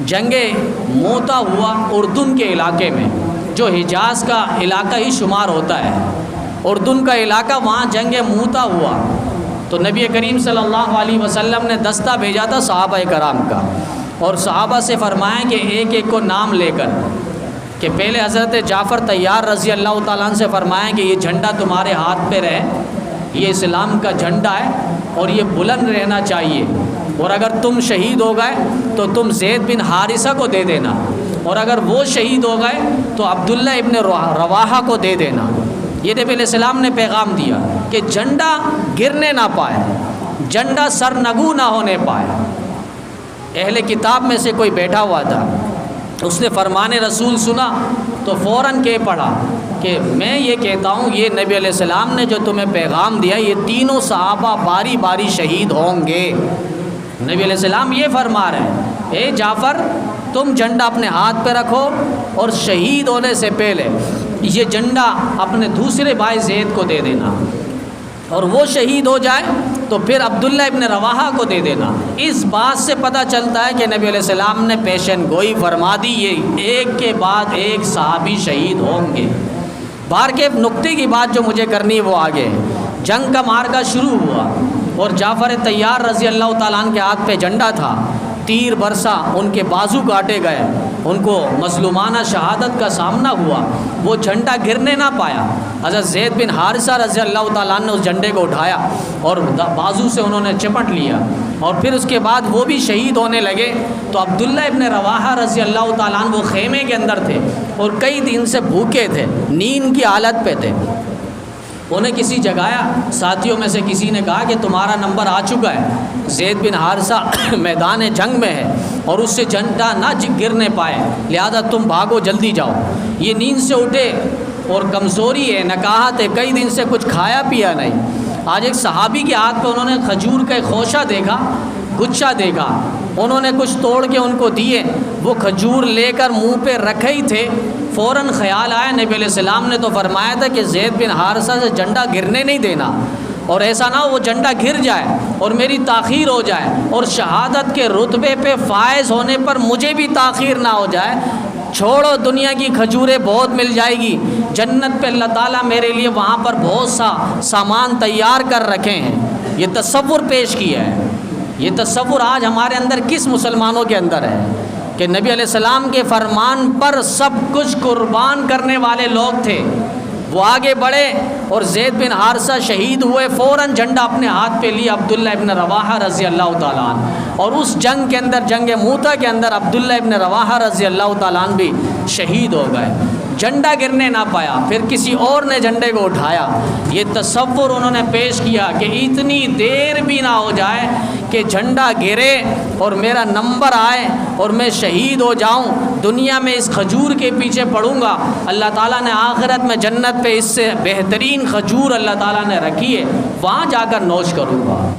جنگ موتا ہوا اردن کے علاقے میں، جو حجاز کا علاقہ ہی شمار ہوتا ہے، اردن کا علاقہ، وہاں جنگ موتا ہوا۔ تو نبی کریم صلی اللہ علیہ وسلم نے دستہ بھیجا تھا صحابہ کرام کا، اور صحابہ سے فرمایا کہ ایک ایک کو نام لے کر، کہ پہلے حضرت جعفر طیار رضی اللہ تعالیٰ عنہ سے فرمایا کہ یہ جھنڈا تمہارے ہاتھ پہ رہے، یہ اسلام کا جھنڈا ہے اور یہ بلند رہنا چاہیے، اور اگر تم شہید ہو گئے تو تم زید بن حارثہ کو دے دینا، اور اگر وہ شہید ہو گئے تو عبداللہ ابن رواحہ کو دے دینا۔ یہ نبی علیہ السلام نے پیغام دیا کہ جھنڈا گرنے نہ پائے، جھنڈا سرنگو نہ ہونے پائے۔ اہل کتاب میں سے کوئی بیٹھا ہوا تھا، اس نے فرمان رسول سنا تو فوراً کہہ پڑا کہ میں یہ کہتا ہوں یہ نبی علیہ السلام نے جو تمہیں پیغام دیا، یہ تینوں صحابہ باری باری شہید ہوں گے۔ نبی علیہ السلام یہ فرما رہے ہیں، اے جعفر تم جھنڈا اپنے ہاتھ پہ رکھو، اور شہید ہونے سے پہلے یہ جھنڈا اپنے دوسرے بھائی زید کو دے دینا، اور وہ شہید ہو جائے تو پھر عبداللہ ابن رواحہ کو دے دینا۔ اس بات سے پتہ چلتا ہے کہ نبی علیہ السلام نے پیشن گوئی فرما دی، یہ ایک کے بعد ایک صحابی شہید ہوں گے۔ بار کے نقطے کی بات جو مجھے کرنی وہ آگے ہے۔ جنگ کا معرکہ شروع ہوا، اور جعفر طیار رضی اللہ تعالیٰ عنہ کے ہاتھ پہ جھنڈا تھا، تیر برسا، ان کے بازو کاٹے گئے، ان کو مظلومانہ شہادت کا سامنا ہوا، وہ جھنڈا گرنے نہ پایا۔ حضرت زید بن حارثہ رضی اللہ تعالیٰ عنہ نے اس جھنڈے کو اٹھایا اور بازو سے انہوں نے چپٹ لیا، اور پھر اس کے بعد وہ بھی شہید ہونے لگے۔ تو عبداللہ ابن رواحہ رضی اللہ تعالیٰ عنہ وہ خیمے کے اندر تھے اور کئی دن سے بھوکے تھے، نیند کی حالت پہ تھے۔ انہیں کسی جگایا، ساتھیوں میں سے کسی نے کہا کہ تمہارا نمبر آ چکا ہے، زید بن حارثہ میدان جنگ میں ہے اور اس سے جھنڈا نہ گرنے پائے، لہذا تم بھاگو، جلدی جاؤ۔ یہ نیند سے اٹھے اور کمزوری ہے، نکاہت ہے، کئی دن سے کچھ کھایا پیا نہیں۔ آج ایک صحابی کے ہاتھ پہ انہوں نے کھجور کا ایک خوشہ دیکھا، گچھا دیکھا، انہوں نے کچھ توڑ کے ان کو دیے، وہ کھجور لے کر منہ پہ رکھے ہی تھے، فوراً خیال آیا، نبی علیہ السلام نے تو فرمایا تھا کہ زید بن حارثہ سے جھنڈا گرنے نہیں دینا، اور ایسا نہ ہو وہ جھنڈا گر جائے اور میری تاخیر ہو جائے، اور شہادت کے رتبے پہ فائز ہونے پر مجھے بھی تاخیر نہ ہو جائے۔ چھوڑو، دنیا کی کھجوریں بہت مل جائے گی، جنت پہ اللہ تعالیٰ میرے لیے وہاں پر بہت سا سامان تیار کر رکھے ہیں۔ یہ تصور پیش کیا ہے۔ یہ تصور آج ہمارے اندر کس مسلمانوں کے اندر ہے کہ نبی علیہ السلام کے فرمان پر سب کچھ قربان کرنے والے لوگ تھے، وہ آگے بڑھے اور زید بن حارثہ شہید ہوئے، فوراً جھنڈا اپنے ہاتھ پہ لیا عبداللہ ابن رواحہ رضی اللہ تعالیٰ عنہ، اور اس جنگ کے اندر، جنگ موتا کے اندر، عبداللہ ابن رواحہ رضی اللہ تعالیٰ عنہ بھی شہید ہو گئے۔ جھنڈا گرنے نہ پایا، پھر کسی اور نے جھنڈے کو اٹھایا۔ یہ تصور انہوں نے پیش کیا کہ اتنی دیر بھی نہ ہو جائے کہ جھنڈا گرے اور میرا نمبر آئے اور میں شہید ہو جاؤں، دنیا میں اس کھجور کے پیچھے پڑوں گا، اللہ تعالیٰ نے آخرت میں جنت پہ اس سے بہترین کھجور اللہ تعالیٰ نے رکھی ہے، وہاں جا کر نوش کروں گا۔